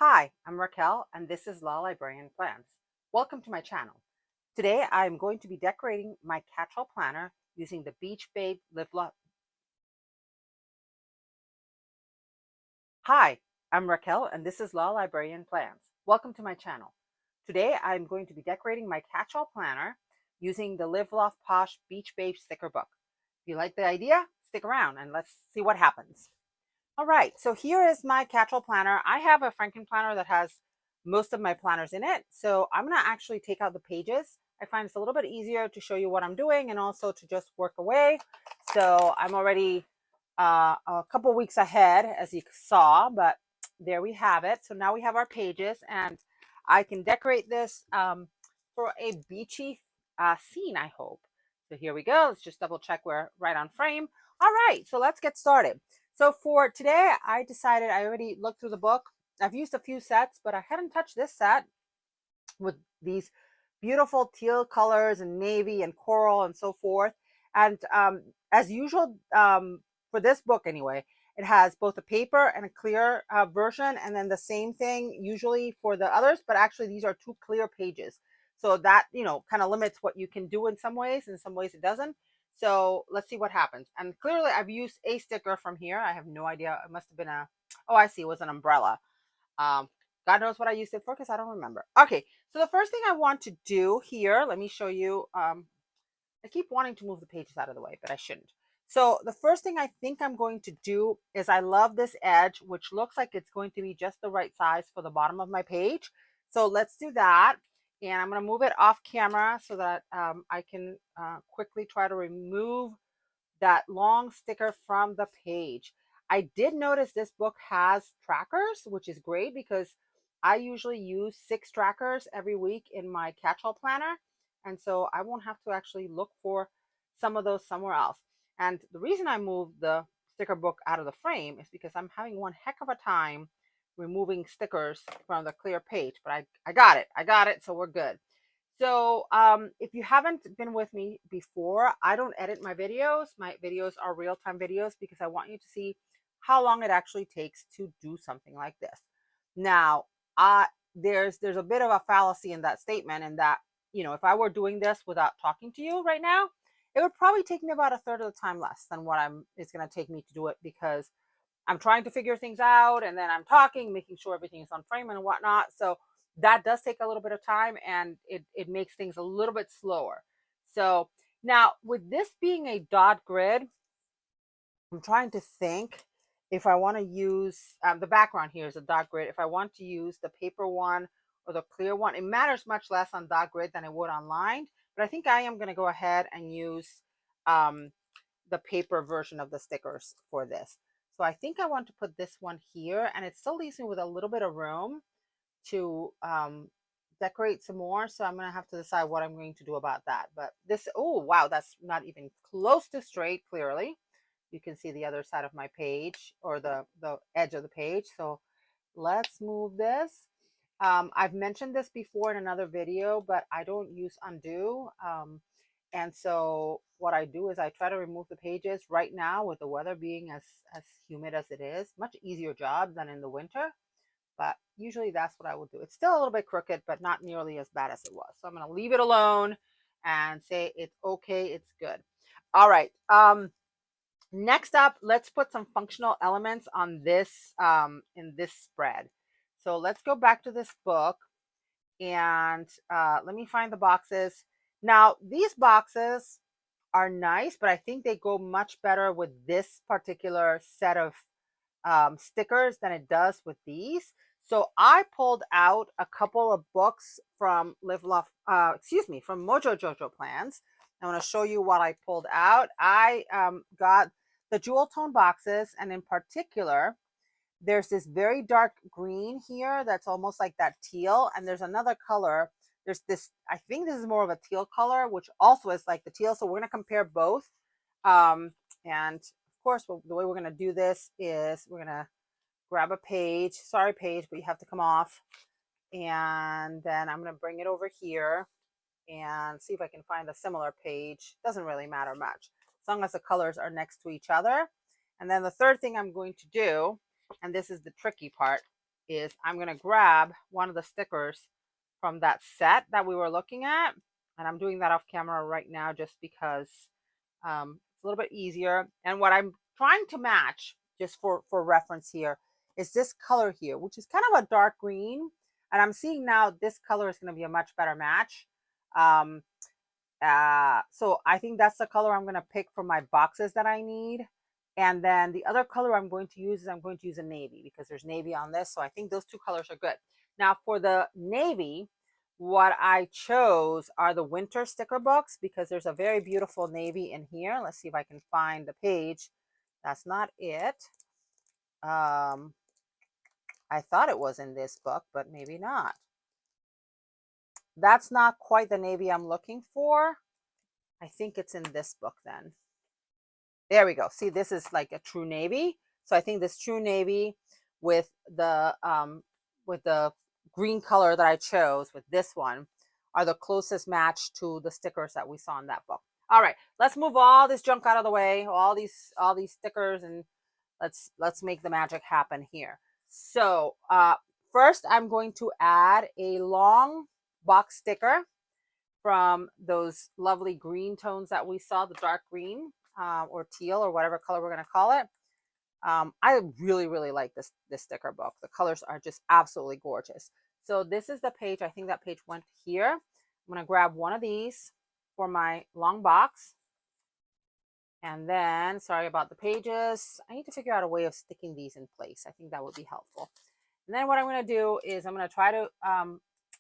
Hi, I'm Raquel, and this is La Librarian Plans. Welcome to my channel. Today, I'm going to be decorating my catch-all planner using the Beach Babe Live Love. Hi, I'm Raquel, and this is La Librarian Plans. Welcome to my channel. Today, I'm going to be decorating my catch-all planner using the Love Posh Beach Babe sticker book. If you like the idea, stick around and let's see what happens. All right, so here is my catch-all planner. I have a Franken planner that has most of my planners in it. So I'm gonna actually take out the pages. I find it's a little bit easier to show you what I'm doing and also to just work away. So I'm already a couple weeks ahead, as you saw, but there we have it. So now we have our pages and I can decorate this for a beachy scene, I hope. So here we go. Let's just double check we're right on frame. All right, so let's get started. So for today, I decided I already looked through the book. I've used a few sets, but I hadn't touched this set with these beautiful teal colors and navy and coral and so forth. And as usual, for this book anyway, it has both a paper and a clear version, and then the same thing usually for the others, but actually these are two clear pages. So that, kind of limits what you can do in some ways. In some ways it doesn't. So let's see what happens. And clearly I've used a sticker from here. I have no idea. It must have been oh, I see. It was an umbrella. Um, God knows what I used it for because I don't remember. Okay, so the first thing I want to do here, let me show you. I keep wanting to move the pages out of the way, but I shouldn't. So the first thing I think I'm going to do is I love this edge, which looks like it's going to be just the right size for the bottom of my page. So let's do that. And I'm going to move it off camera so that I can quickly try to remove that long sticker from the page. I did notice this book has trackers, which is great because I usually use 6 trackers every week in my catch-all planner. And so I won't have to actually look for some of those somewhere else. And the reason I moved the sticker book out of the frame is because I'm having one heck of a time removing stickers from the clear page. But I got it. I got it. So we're good. So if you haven't been with me before, I don't edit my videos. My videos are real-time videos because I want you to see how long it actually takes to do something like this. Now, there's a bit of a fallacy in that statement, in that, if I were doing this without talking to you right now, it would probably take me about a third of the time less than what it's going to take me to do it, because I'm trying to figure things out and then I'm talking, making sure everything is on frame and whatnot. So that does take a little bit of time, and it makes things a little bit slower. So now, with this being a dot grid, I'm trying to think if I want to use the background here is a dot grid. If I want to use the paper one or the clear one, it matters much less on dot grid than it would on lined. But I think I am going to go ahead and use um, the paper version of the stickers for this. So I think I want to put this one here, and it still leaves me with a little bit of room to decorate some more. So I'm going to have to decide what I'm going to do about that. But this, oh, wow, that's not even close to straight, clearly. You can see the other side of my page, or the edge of the page. So let's move this. I've mentioned this before in another video, but I don't use undo. And so what I do is I try to remove the pages right now, with the weather being as humid as it is. Much easier job than in the winter, but usually that's what I will do. It's still a little bit crooked, but not nearly as bad as it was. So I'm going to leave it alone and say it's okay, it's good. All right. Next up, let's put some functional elements on this in this spread. So let's go back to this book, and let me find the boxes. Now, these boxes are nice, but I think they go much better with this particular set of stickers than it does with these. So I pulled out a couple of books from from Mojo Jojo Plans. I want to show you what I pulled out. I got the jewel tone boxes, and in particular, there's this very dark green here that's almost like that teal, and there's another color. There's this, I think this is more of a teal color, which also is like the teal. So we're going to compare both. And of course, the way we're going to do this is we're going to grab a page. Sorry, page, but you have to come off. And then I'm going to bring it over here and see if I can find a similar page. Doesn't really matter much, as long as the colors are next to each other. And then the third thing I'm going to do, and this is the tricky part, is I'm going to grab one of the stickers from that set that we were looking at. And I'm doing that off camera right now just because it's a little bit easier. And what I'm trying to match, just for reference here, is this color here, which is kind of a dark green. And I'm seeing now this color is going to be a much better match. Um, so I think that's the color I'm going to pick for my boxes that I need. And then the other color I'm going to use is I'm going to use a navy because there's navy on this. So I think those two colors are good. Now for the navy, what I chose are the winter sticker books because there's a very beautiful navy in here. Let's see if I can find the page. That's not it. I thought it was in this book, but maybe not. That's not quite the navy I'm looking for. I think it's in this book then. There we go. See, this is like a true navy. So I think this true navy with the green color that I chose with this one are the closest match to the stickers that we saw in that book. All right, let's move all this junk out of the way, all these stickers, and let's make the magic happen here. So first I'm going to add a long box sticker from those lovely green tones that we saw, the dark green or teal or whatever color we're going to call it. I really, really like this sticker book. The colors are just absolutely gorgeous. So this is the page. I think that page went here. I'm going to grab one of these for my long box. And then, sorry about the pages. I need to figure out a way of sticking these in place. I think that would be helpful. And then what I'm going to do is I'm going to try to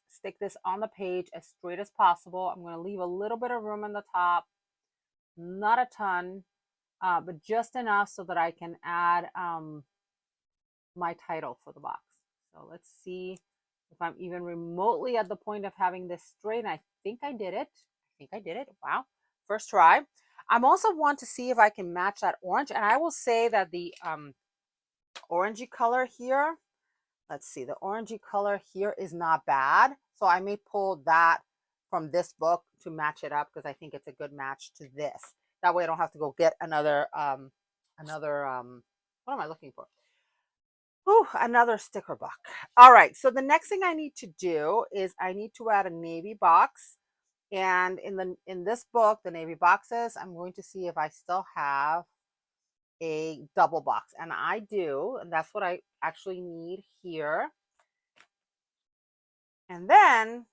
stick this on the page as straight as possible. I'm going to leave a little bit of room on the top, not a ton, but just enough so that I can add my title for the box. So let's see if I'm even remotely at the point of having this straight. And I think I did it. Wow. First try. I'm also want to see if I can match that orange. And I will say that the orangey color here, let's see, the orangey color here is not bad. So I may pull that from this book to match it up because I think it's a good match to this. That way I don't have to go get another, what am I looking for? Ooh, another sticker book. All right, so the next thing I need to do is I need to add a navy box. And in this book, the navy boxes, I'm going to see if I still have a double box. And I do, and that's what I actually need here. And then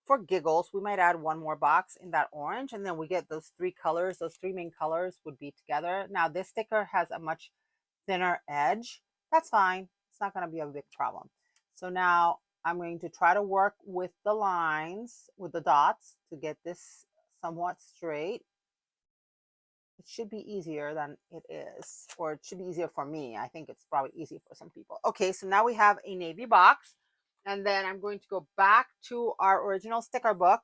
for giggles, we might add one more box in that orange, and then we get those three colors. Those three main colors would be together. Now this sticker has a much thinner edge. That's fine. It's not going to be a big problem. So now I'm going to try to work with the lines, with the dots, to get this somewhat straight. It should be easier than it is, or it should be easier for me. I think it's probably easy for some people. Okay, so now we have a navy box, and then I'm going to go back to our original sticker book,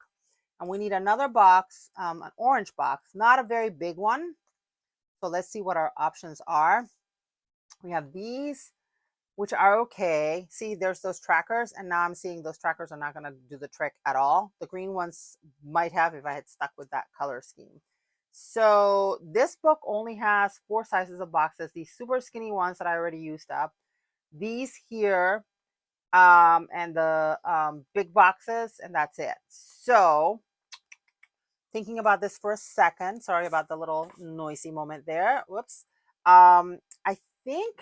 and we need another box, an orange box, not a very big one. So let's see what our options are. We have these, which are okay. See, there's those trackers, and now I'm seeing those trackers are not going to do the trick at all. The green ones might have if I had stuck with that color scheme. So this book only has 4 sizes of boxes, these super skinny ones that I already used up, these here, and the big boxes, and that's it. So thinking about this for a second, sorry about the little noisy moment there. Whoops. I think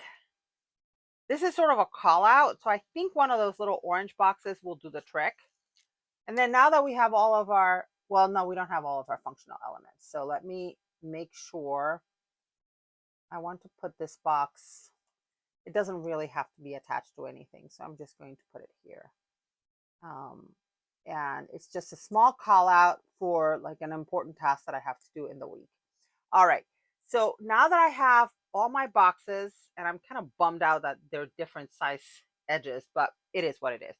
this is sort of a call out. So I think one of those little orange boxes will do the trick. And then now that we have all of our, well, no, we don't have all of our functional elements. So let me make sure. I want to put this box. It doesn't really have to be attached to anything. So I'm just going to put it here. And it's just a small call out for like an important task that I have to do in the week. All right. So now that I have all my boxes, and I'm kind of bummed out that they're different size edges, but it is what it is.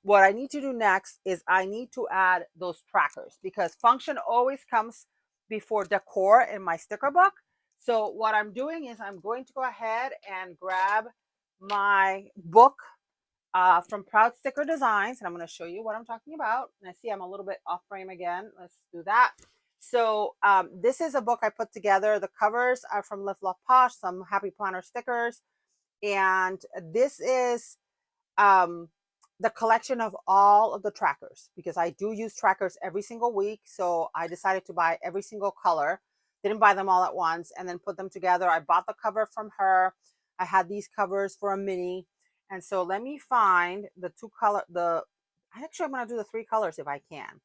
What I need to do next is I need to add those trackers because function always comes before decor in my sticker book. So what I'm doing is I'm going to go ahead and grab my book from Proud Sticker Designs, and I'm going to show you what I'm talking about. And I see I'm a little bit off frame again. Let's do that. So this is a book I put together. The covers are from Love Posh, some Happy Planner stickers. And this is the collection of all of the trackers, because I do use trackers every single week. So I decided to buy every single color, didn't buy them all at once, and then put them together. I bought the cover from her. I had these covers for a mini. And so let me find the two color, actually I'm going to do the three colors if I can.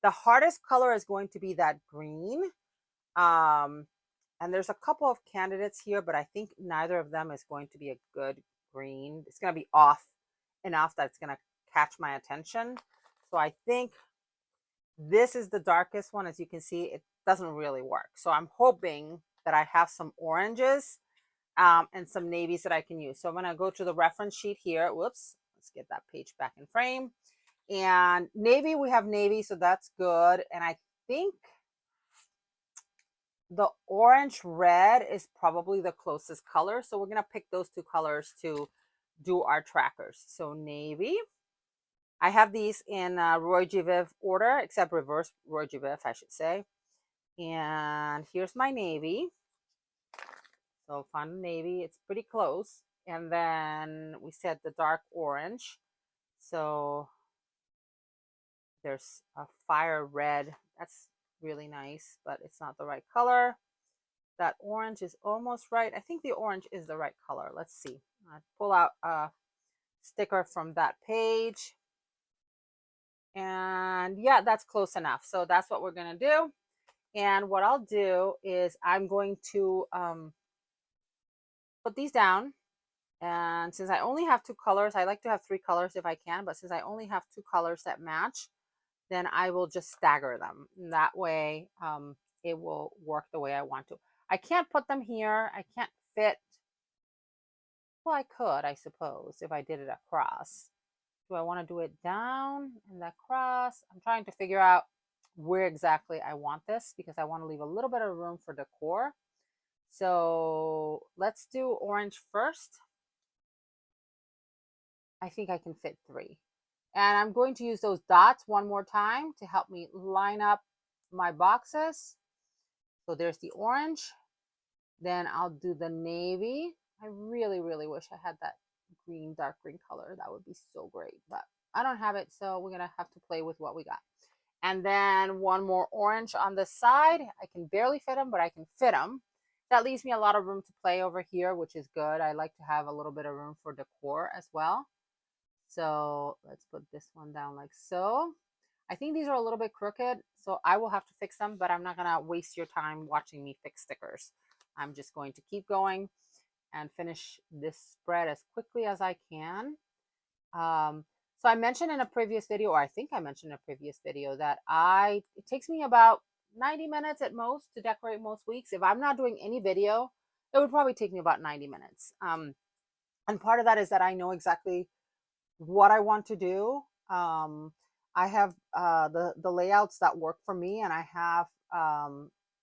The hardest color is going to be that green. Um, and there's a couple of candidates here, but I think neither of them is going to be a good green. It's going to be off enough that it's going to catch my attention. So I think this is the darkest one. As you can see, it doesn't really work. So I'm hoping that I have some oranges and some navies that I can use. So I'm going to go to the reference sheet here. Whoops. Let's get that page back in frame. And navy, we have navy, so that's good. And I think the orange red is probably the closest color. So we're going to pick those two colors to do our trackers. So navy. I have these in Roy G. Viv order, except reverse Roy G. Viv, I should say. And here's my navy. So fun navy. It's pretty close. And then we said the dark orange. So there's a fire red. That's really nice, but it's not the right color. That orange is almost right. I think the orange is the right color. Let's see. I pull out a sticker from that page. And yeah, that's close enough. So that's what we're going to do. And what I'll do is I'm going to put these down. And since I only have two colors, I like to have three colors if I can. But since I only have two colors that match, then I will just stagger them. And that way it will work the way I want to. I can't put them here. I can't fit. Well, I could, I suppose, if I did it across. Do I want to do it down and across? I'm trying to figure out where exactly I want this because I want to leave a little bit of room for decor. So let's do orange first. I think I can fit three. And I'm going to use those dots one more time to help me line up my boxes. So there's the orange. Then I'll do the navy. I really, really wish I had that green, dark green color. That would be so great, but I don't have it. So we're going to have to play with what we got. And then one more orange on the side. I can barely fit them, but I can fit them. That leaves me a lot of room to play over here, which is good. I like to have a little bit of room for decor as well. So let's put this one down like so. I think these are a little bit crooked, so I will have to fix them, but I'm not going to waste your time watching me fix stickers. I'm just going to keep going and finish this spread as quickly as I can. So I mentioned in a previous video, or I think I mentioned in a previous video, that it takes me about 90 minutes at most to decorate most weeks. If I'm not doing any video, it would probably take me about 90 minutes. And part of that is that I know exactly what I want to do. I have the layouts that work for me, and I have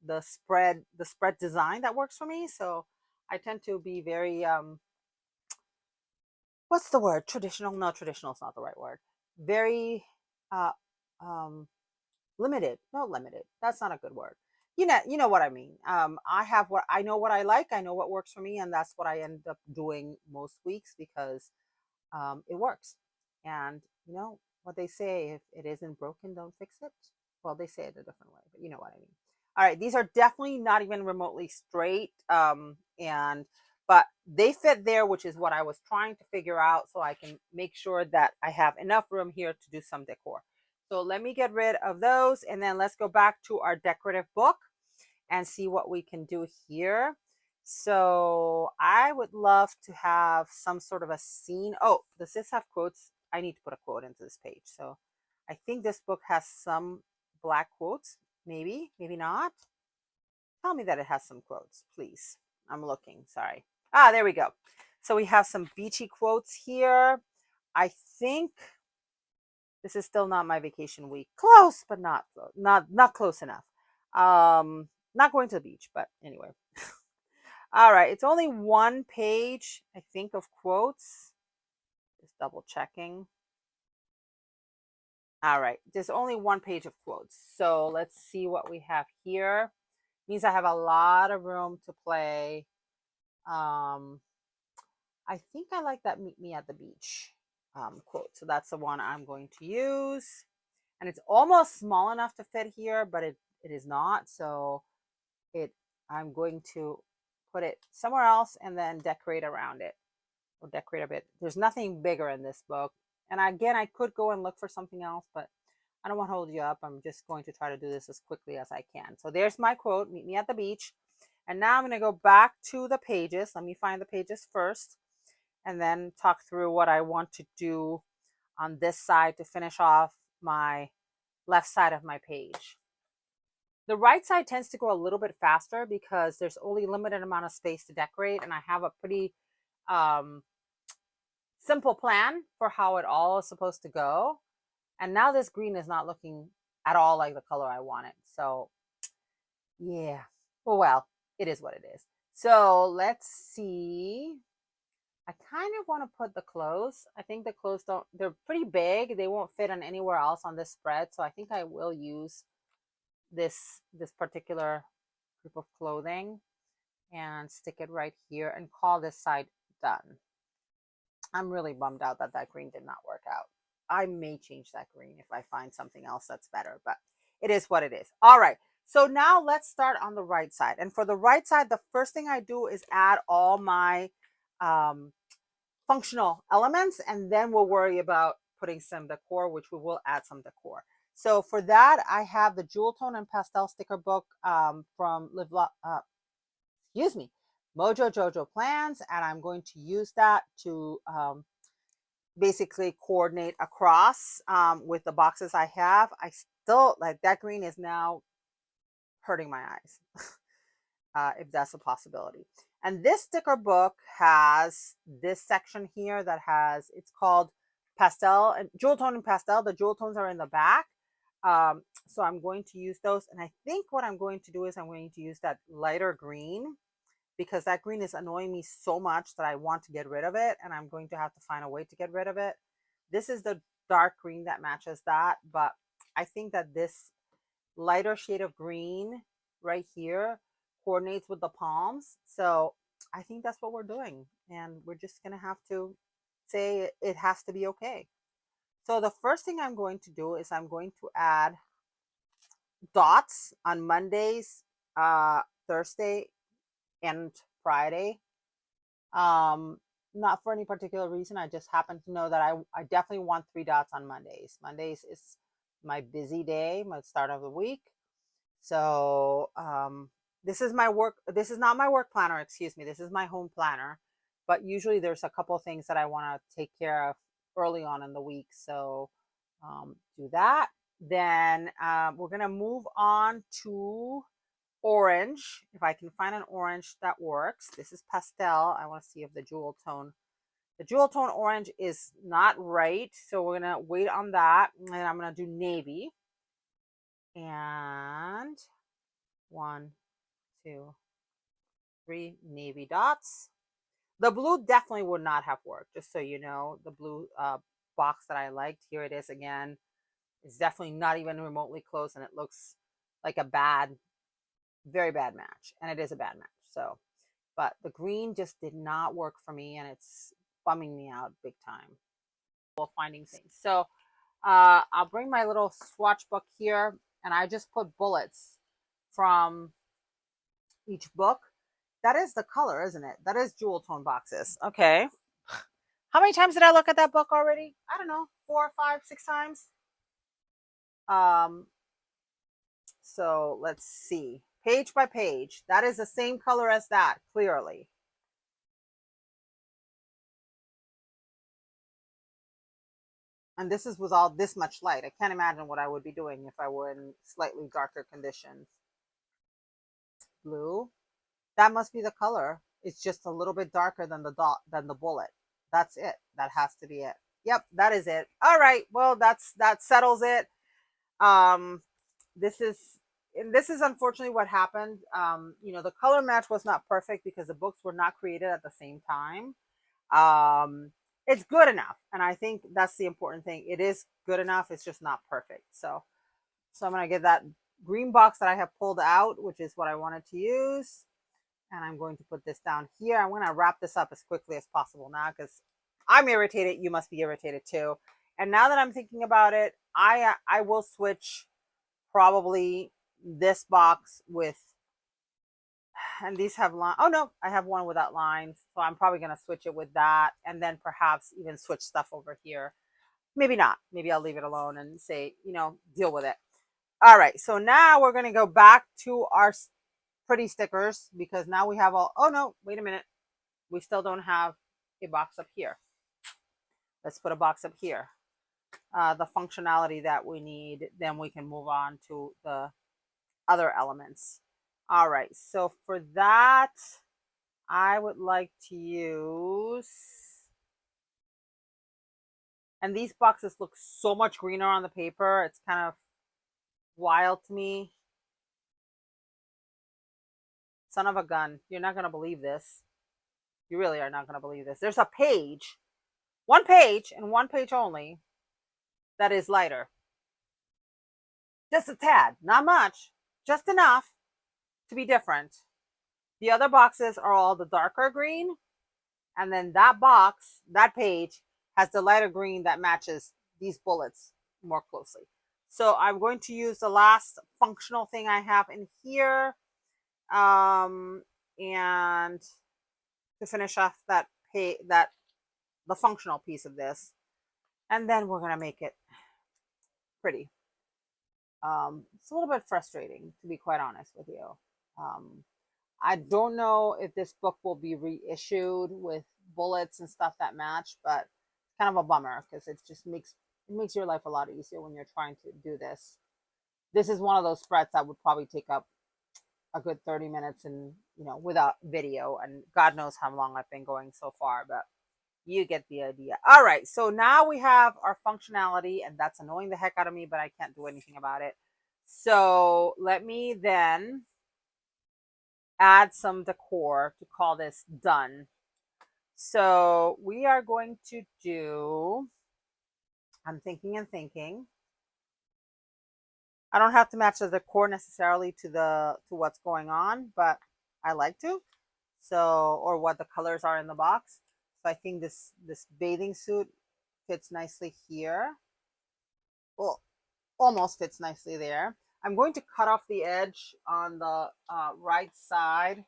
the spread design that works for me. So I tend to be very what's the word? Traditional? No, traditional is not the right word. Very uh, limited. No, limited. That's not a good word. You know what I mean. I have what I know, what I like. I know what works for me, and that's what I end up doing most weeks because it works. And you know what they say: if it isn't broken, don't fix it. Well, they say it a different way, but you know what I mean. All right, these are definitely not even remotely straight. But they fit there, which is what I was trying to figure out so I can make sure that I have enough room here to do some decor. So let me get rid of those, and then let's go back to our decorative book and see what we can do here. So I would love to have some sort of a scene. Oh, does this have quotes? I need to put a quote into this page. So I think this book has some black quotes. Maybe, maybe not. Tell me that it has some quotes, please. I'm looking, sorry. Ah, there we go. So we have some beachy quotes here. I think this is still not my vacation week. Close, but not close enough. Not going to the beach, but anyway. All right, it's only one page, I think, of quotes. Just double checking. All right, there's only one page of quotes. So let's see what we have here. Means I have a lot of room to play. I think I like that meet me at the beach. quote. So that's the one I'm going to use. And it's almost small enough to fit here, but it is not. So I'm going to put it somewhere else and then decorate around it. Or decorate a bit. There's nothing bigger in this book. And again, I could go and look for something else, but I don't want to hold you up. I'm just going to try to do this as quickly as I can. So there's my quote, meet me at the beach. And now I'm going to go back to the pages. Let me find the pages first and then talk through what I want to do on this side to finish off my left side of my page. The right side tends to go a little bit faster because there's only a limited amount of space to decorate, and I have a pretty simple plan for how it all is supposed to go. And now this green is not looking at all like the color I wanted. So yeah, well, it is what it is. So let's see. I kind of want to put the clothes. I think the clothes they're pretty big. They won't fit on anywhere else on this spread. So I think I will use this particular group of clothing and stick it right here and call this side done. I'm really bummed out that green did not work out. I may change that green if I find something else that's better, but it is what it is. All right. So now let's start on the right side. And for the right side, the first thing I do is add all my functional elements, and then we'll worry about putting some decor, which we will add some decor. So for that, I have the Jewel Tone and Pastel sticker book from Mojo Jojo Plans, and I'm going to use that to basically coordinate across with the boxes I have. I still like that green is now hurting my eyes, if that's a possibility. And this sticker book has this section here that has, it's called Pastel and Jewel Tone and Pastel. The jewel tones are in the back. So I'm going to use those. And I think what I'm going to do is I'm going to use that lighter green because that green is annoying me so much that I want to get rid of it. And I'm going to have to find a way to get rid of it. This is the dark green that matches that. But I think that this lighter shade of green right here coordinates with the palms. So I think that's what we're doing. And we're just going to have to say it has to be okay. So the first thing I'm going to do is I'm going to add dots on Mondays, Thursday, and Friday. Not for any particular reason. I just happen to know that I definitely want 3 dots on Mondays. Mondays is my busy day, my start of the week. So this is my work. This is not my work planner, excuse me. This is my home planner. But usually there's a couple of things that I want to take care of early on in the week. So do that. Then we're going to move on to orange. If I can find an orange that works. This is pastel. I want to see if the jewel tone orange is not right. So we're going to wait on that. And I'm going to do navy. And 1, 2, 3 navy dots. The blue definitely would not have worked, just so you know. The blue box that I liked, here it is again. It's definitely not even remotely close, and it looks like a very bad match. And it is a bad match. So, but the green just did not work for me, and it's bumming me out big time. Finding things. So I'll bring my little swatch book here, and I just put bullets from each book. That is the color, isn't it? That is jewel tone boxes. Okay. How many times did I look at that book already? I don't know, 4, 5, 6 times. So let's see. Page by page. That is the same color as that, clearly. And this is with all this much light. I can't imagine what I would be doing if I were in slightly darker conditions. Blue. That must be the color. It's just a little bit darker than the bullet. That's it. That has to be it. Yep, that is it. All right. Well, that settles it. This is unfortunately what happened. The color match was not perfect because the books were not created at the same time. It's good enough, and I think that's the important thing. It is good enough. It's just not perfect. So I'm gonna get that green box that I have pulled out, which is what I wanted to use. And I'm going to put this down here. I'm going to wrap this up as quickly as possible now because I'm irritated. You must be irritated too. And now that I'm thinking about it, I will switch probably this box with, and these have line. Oh no, I have one without lines, so I'm probably gonna switch it with that, and then perhaps even switch stuff over here. Maybe not. Maybe I'll leave it alone and say, deal with it. All right, so now we're gonna go back to our pretty stickers because now we have all. Oh no, wait a minute. We still don't have a box up here. Let's put a box up here. The functionality that we need, then we can move on to the other elements. All right, so for that, I would like to use, and these boxes look so much greener on the paper. It's kind of wild to me. Son of a gun. You're not going to believe this. You really are not going to believe this. There's a page, one page and one page only, that is lighter. Just a tad, not much, just enough to be different. The other boxes are all the darker green, and then that box, that page, has the lighter green that matches these bullets more closely. So I'm going to use the last functional thing I have in here, and to finish off that the functional piece of this, and then we're gonna make it pretty. It's a little bit frustrating, to be quite honest with you. Um, I don't know if this book will be reissued with bullets and stuff that match, but it's kind of a bummer because it makes your life a lot easier when you're trying to do this. This is one of those spreads that would probably take up a good 30 minutes and without video, and God knows how long I've been going so far, but you get the idea. All right, so now we have our functionality, and that's annoying the heck out of me, but I can't do anything about it. So let me then add some decor to call this done. So we are going to do, I'm thinking and thinking. I don't have to match the decor necessarily to what's going on, but I like to. So, or what the colors are in the box. So I think this bathing suit fits nicely here. Well, almost fits nicely there. I'm going to cut off the edge on the right side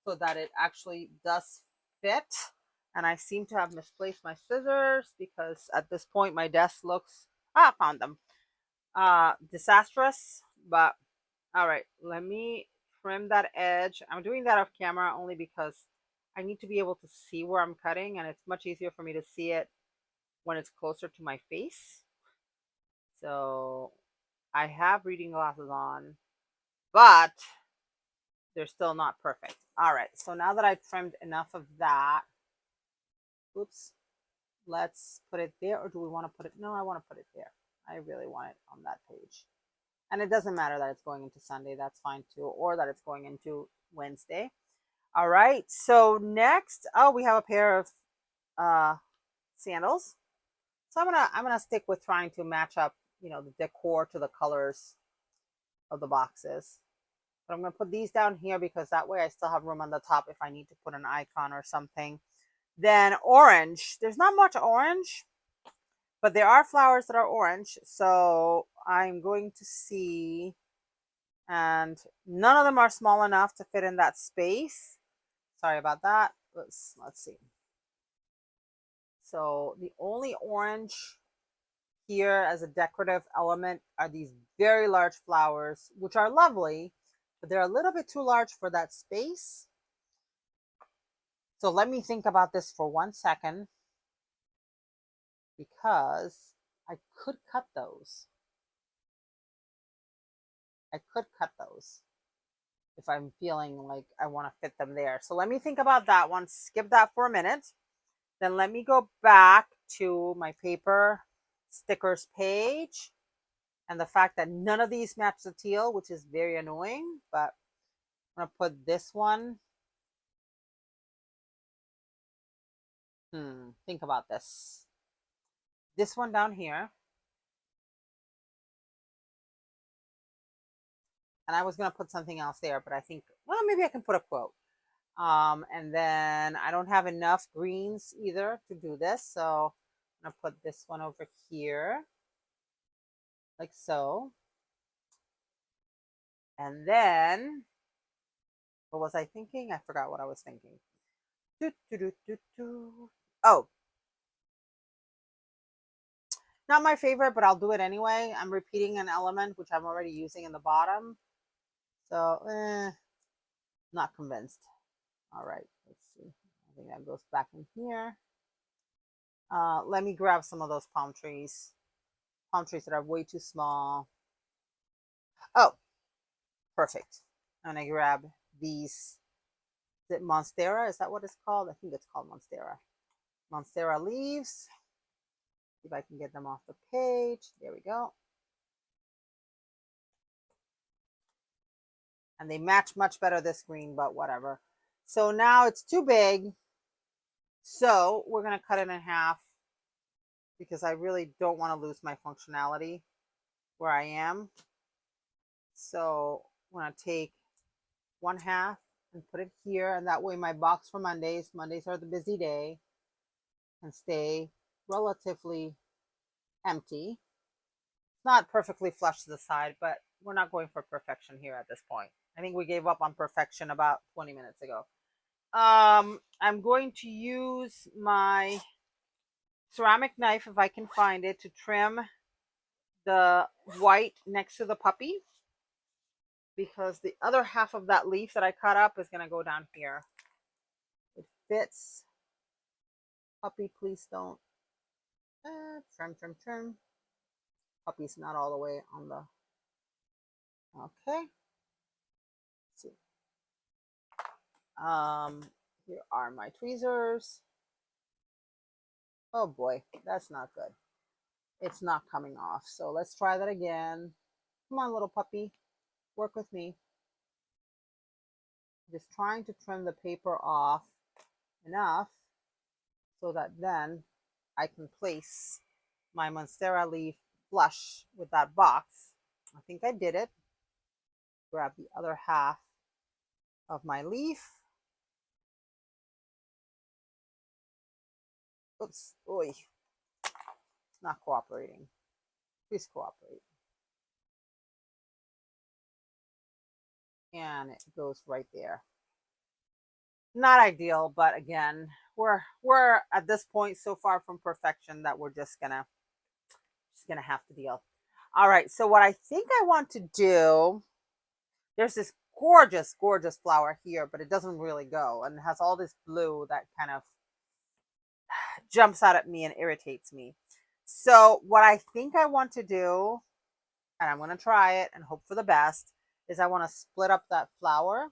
so that it actually does fit. And I seem to have misplaced my scissors because at this point my desk looks, I found them, disastrous. But all right, let me trim that edge. I'm doing that off camera only because I need to be able to see where I'm cutting, and it's much easier for me to see it when it's closer to my face. So I have reading glasses on, but they're still not perfect. All right, so now that I've trimmed enough of that, oops, let's put it there. Or do we want to put it? No, I want to put it there. I really want it on that page. And it doesn't matter that it's going into Sunday. That's fine too. Or that it's going into Wednesday. All right. So next, oh, we have a pair of sandals. So I'm gonna stick with trying to match up, the decor to the colors of the boxes. But I'm gonna put these down here because that way I still have room on the top if I need to put an icon or something. Then orange. There's not much orange, but there are flowers that are orange. So I'm going to see, and none of them are small enough to fit in that space. Sorry about that. Let's see. So the only orange here as a decorative element are these very large flowers, which are lovely, but they're a little bit too large for that space. So let me think about this for 1 second, because I could cut those. I could cut those if I'm feeling like I want to fit them there. So let me think about that one. Skip that for a minute. Then let me go back to my paper stickers page, and the fact that none of these match the teal, which is very annoying, but I'm going to put this one. Think about this. This one down here. And I was going to put something else there, but I think, well, maybe I can put a quote. And then I don't have enough greens either to do this, so I'm gonna put this one over here, like so. And then, what was I thinking? I forgot what I was thinking. Oh, not my favorite, but I'll do it anyway. I'm repeating an element which I'm already using in the bottom. So, not convinced. All right, let's see. I think that goes back in here. Let me grab some of those palm trees. Palm trees that are way too small. Oh, perfect. I'm gonna grab these. Is it Monstera? Is that what it's called? I think it's called Monstera. Monstera leaves. See if I can get them off the page. There we go. And they match much better this green, but whatever. So now it's too big. So we're gonna cut it in half because I really don't want to lose my functionality where I am. So I'm gonna take 1/2 and put it here, and that way my box for Mondays, Mondays are the busy day, can stay relatively empty. It's not perfectly flush to the side, but we're not going for perfection here at this point. I think we gave up on perfection about 20 minutes ago. I'm going to use my ceramic knife, if I can find it, to trim the white next to the puppy, because the other half of that leaf that I cut up is going to go down here. It fits. Puppy, please don't. Trim. Puppy's not all the way on the. Okay. Let's see. Here are my tweezers. Oh boy, that's not good. It's not coming off. So let's try that again. Come on, little puppy. Work with me. Just trying to trim the paper off enough so that then I can place my Monstera leaf flush with that box. I think I did it. Grab the other half of my leaf. Oops, oy, it's not cooperating. Please cooperate. And it goes right there. Not ideal, but again, we're at this point so far from perfection that we're just gonna have to deal. All right, so what I think I want to do, there's this gorgeous flower here, but it doesn't really go, and it has all this blue that kind of jumps out at me and irritates me. So what I think I want to do, and I'm going to try it and hope for the best, is I want to split up that flower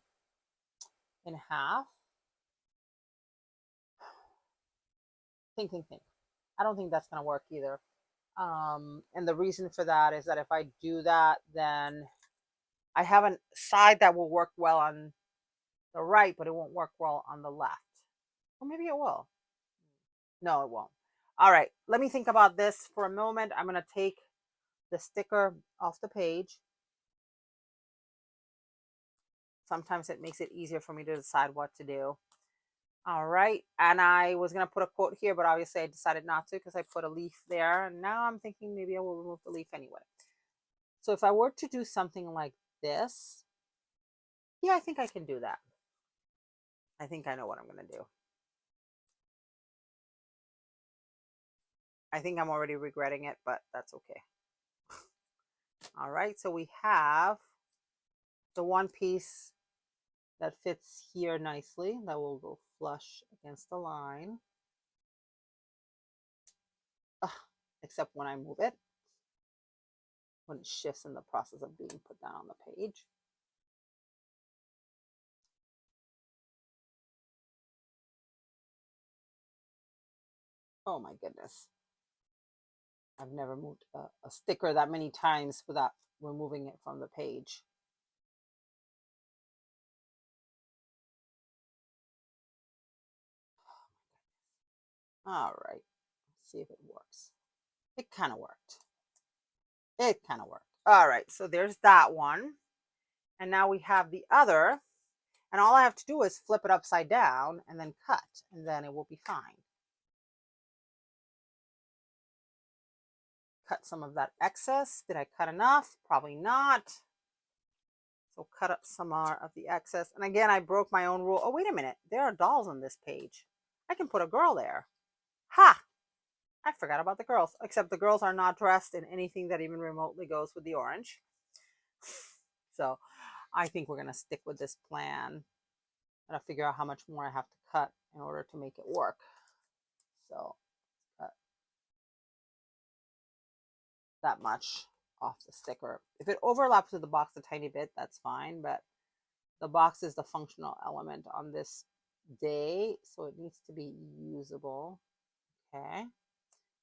in half. Think. I don't think that's going to work either. And the reason for that is that if I do that, then I have a side that will work well on the right, but it won't work well on the left. Or maybe it will. No, it won't. All right, let me think about this for a moment. I'm going to take the sticker off the page. Sometimes it makes it easier for me to decide what to do. All right, and I was going to put a quote here, but obviously I decided not to because I put a leaf there, and now I'm thinking maybe I will remove the leaf anyway. So if I were to do something like this, yeah, I think I can do that. I think I know what I'm going to do. I think I'm already regretting it, but that's okay. All right, so we have the one piece that fits here nicely. That will go flush against the line. Except when I move it, when it shifts in the process of being put down on the page. Oh my goodness. I've never moved a sticker that many times without removing it from the page. All right, let's see if it works. It kind of worked. All right, so there's that one. And now we have the other. And all I have to do is flip it upside down and then cut, and then it will be fine. Cut some of that excess. Did I cut enough? Probably not. So cut up some more of the excess. And again, I broke my own rule. Oh, wait a minute. There are dolls on this page. I can put a girl there. Ha! I forgot about the girls. Except the girls are not dressed in anything that even remotely goes with the orange. So I think we're going to stick with this plan. I gotta figure out how much more I have to cut in order to make it work. So cut that much off the sticker. If it overlaps with the box a tiny bit, that's fine, but the box is the functional element on this day, so it needs to be usable. Okay,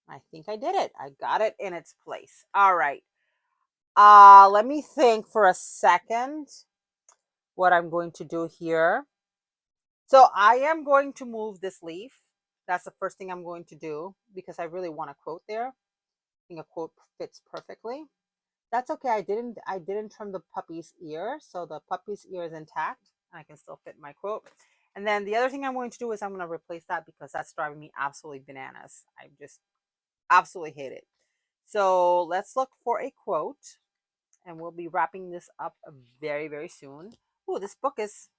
I think I did it. I got it in its place. All right. Let me think for a second what I'm going to do here. So I am going to move this leaf. That's the first thing I'm going to do because I really want a quote there. I think a quote fits perfectly. That's okay. I didn't trim the puppy's ear, so the puppy's ear is intact and I can still fit my quote. And then the other thing I'm going to do is I'm going to replace that because that's driving me absolutely bananas. I just absolutely hate it. So let's look for a quote, and we'll be wrapping this up very, very soon. Oh, this book is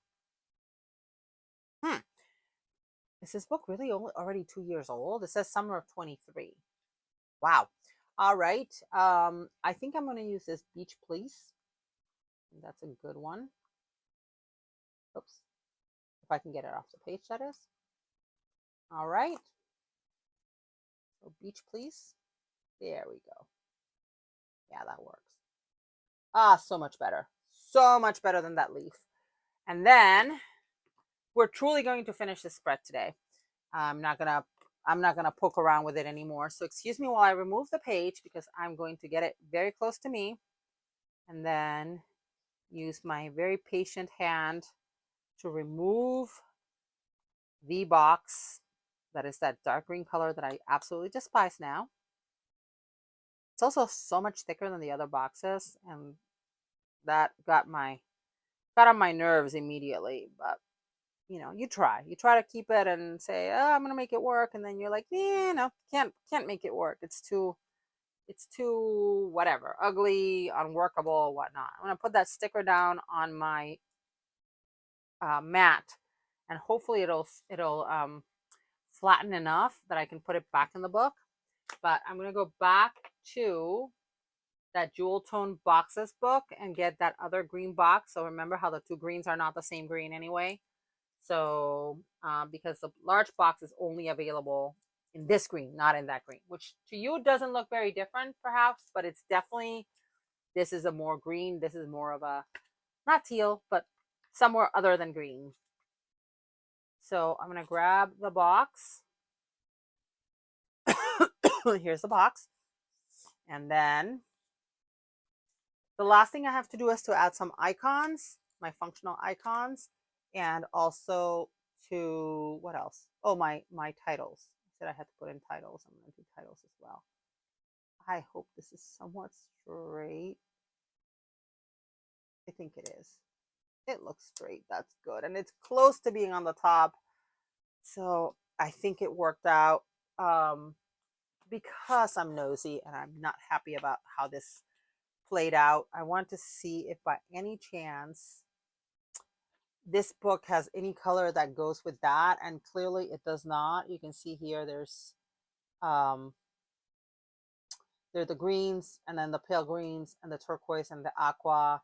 is this book really already 2 years old? It says summer of 23. Wow. All right. I think I'm going to use this Beach Please. That's a good one. Oops. If I can get it off the page, that is. All right. So Beach Please. There we go. Yeah, that works. So much better. So much better than that leaf. And then we're truly going to finish this spread today. I'm not gonna poke around with it anymore. So excuse me while I remove the page because I'm going to get it very close to me and then use my very patient hand to remove the box that is that dark green color that I absolutely despise now. It's also so much thicker than the other boxes, and that got on my nerves immediately. But you try to keep it and say, oh, I'm gonna make it work, and then you're like, no, can't make it work. It's too whatever, ugly, unworkable, whatnot. I'm gonna put that sticker down on my mat, and hopefully it'll flatten enough that I can put it back in the book. But I'm gonna go back to that jewel tone boxes book and get that other green box. So remember how the two greens are not the same green anyway. So because the large box is only available in this green, not in that green, which to you doesn't look very different perhaps, but it's definitely, this is a more green. This is more of a, not teal, but somewhere other than green. So I'm going to grab the box. Here's the box. And then the last thing I have to do is to add some icons, my functional icons, and also to, what else? Oh, my titles. I said I had to put in titles. I'm going to do titles as well. I hope this is somewhat straight. I think it is. It looks straight. That's good. And it's close to being on the top. So I think it worked out. Because I'm nosy and I'm not happy about how this played out, I want to see if by any chance this book has any color that goes with that, and clearly it does not. You can see here there's the greens and then the pale greens and the turquoise and the aqua.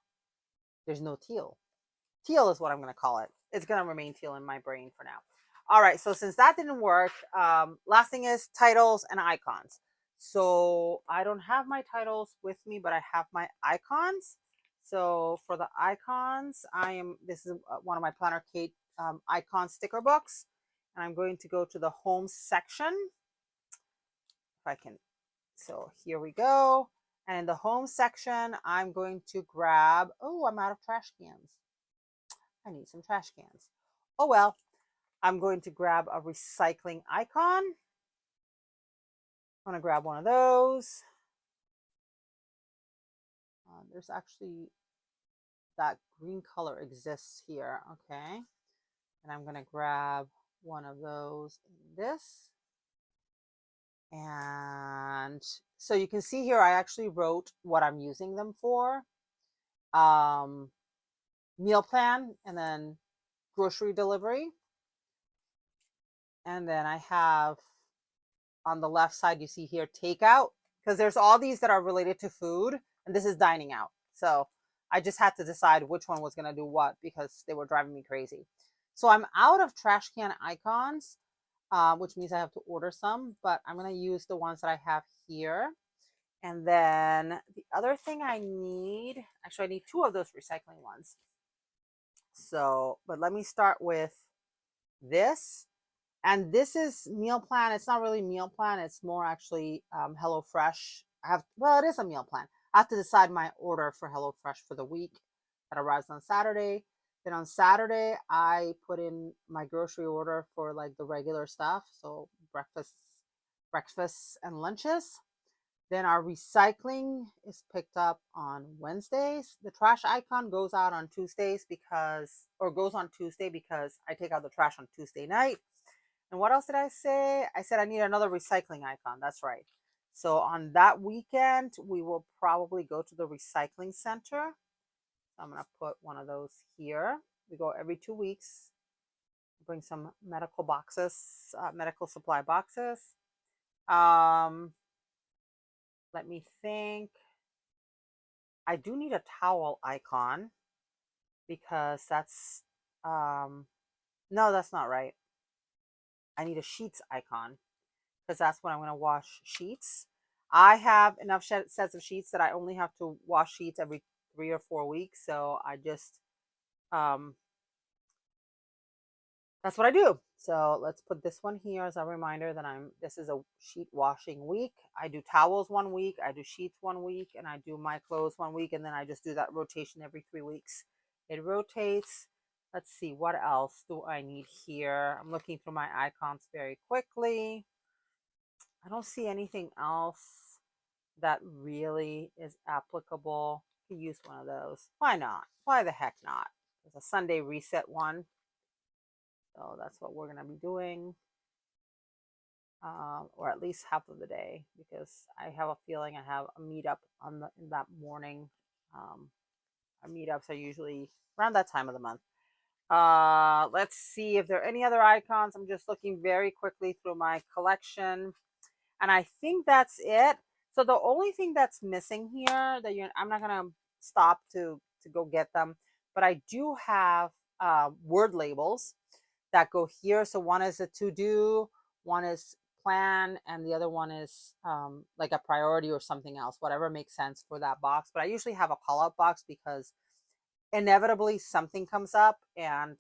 There's no teal. Teal is what I'm going to call it. It's going to remain teal in my brain for now. All right, so since that didn't work, last thing is titles and icons. So I don't have my titles with me, but I have my icons. So for the icons, this is one of my Planner Kate icon sticker books. And I'm going to go to the home section. If I can, so here we go. And in the home section, I'm going to grab, oh, I'm out of trash cans. I need some trash cans. Oh, well, I'm going to grab a recycling icon. I'm going to grab one of those. There's actually that green color exists here. Okay. And I'm going to grab one of those in this. And so you can see here, I actually wrote what I'm using them for. Meal plan, and then grocery delivery. And then I have on the left side, you see here, takeout, because there's all these that are related to food, and this is dining out. So I just had to decide which one was going to do what because they were driving me crazy. So I'm out of trash can icons, which means I have to order some, but I'm going to use the ones that I have here. And then the other thing I need, actually, I need two of those recycling ones. So, but let me start with this. And this is meal plan. It's not really meal plan. It's more actually HelloFresh. Well, it is a meal plan. I have to decide my order for HelloFresh for the week that arrives on Saturday. Then on Saturday, I put in my grocery order for like the regular stuff. So breakfasts and lunches. Then our recycling is picked up on Wednesdays. The trash icon goes out on Tuesdays goes on Tuesday because I take out the trash on Tuesday night. And what else did I say? I said I need another recycling icon. That's right. So on that weekend, we will probably go to the recycling center. So I'm going to put one of those here. We go every 2 weeks. Bring some medical boxes, medical supply boxes. Let me think. I do need a towel icon because no, that's not right. I need a sheets icon because that's when I'm going to wash sheets. I have enough sets of sheets that I only have to wash sheets every 3 or 4 weeks. So I just, that's what I do. So let's put this one here as a reminder that this is a sheet washing week. I do towels 1 week, I do sheets 1 week, and I do my clothes 1 week. And then I just do that rotation every 3 weeks. It rotates. Let's see, what else do I need here? I'm looking through my icons very quickly. I don't see anything else that really is applicable. To use one of those. Why not? Why the heck not? There's a Sunday reset one. So that's what we're going to be doing. Or at least half of the day, because I have a feeling I have a meetup in that morning. Our meetups are usually around that time of the month. Let's see if there are any other icons. I'm just looking very quickly through my collection. And I think that's it. So the only thing that's missing here I'm not going to stop to go get them, but I do have word labels that go here. So one is a to-do, one is plan, and the other one is like a priority or something else, whatever makes sense for that box. But I usually have a call-out box because inevitably something comes up and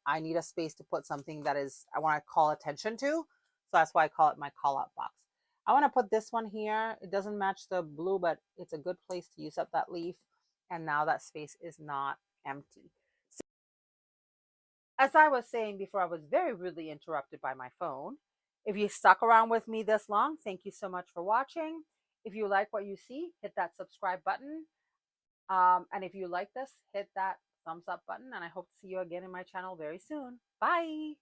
I need a space to put something that I want to call attention to. So that's why I call it my call-out box. I want to put this one here. It doesn't match the blue, but it's a good place to use up that leaf. And now that space is not empty. So, as I was saying before, I was very rudely interrupted by my phone. If you stuck around with me this long, thank you so much for watching. If you like what you see, hit that subscribe button. And if you like this, hit that thumbs up button. And I hope to see you again in my channel very soon. Bye.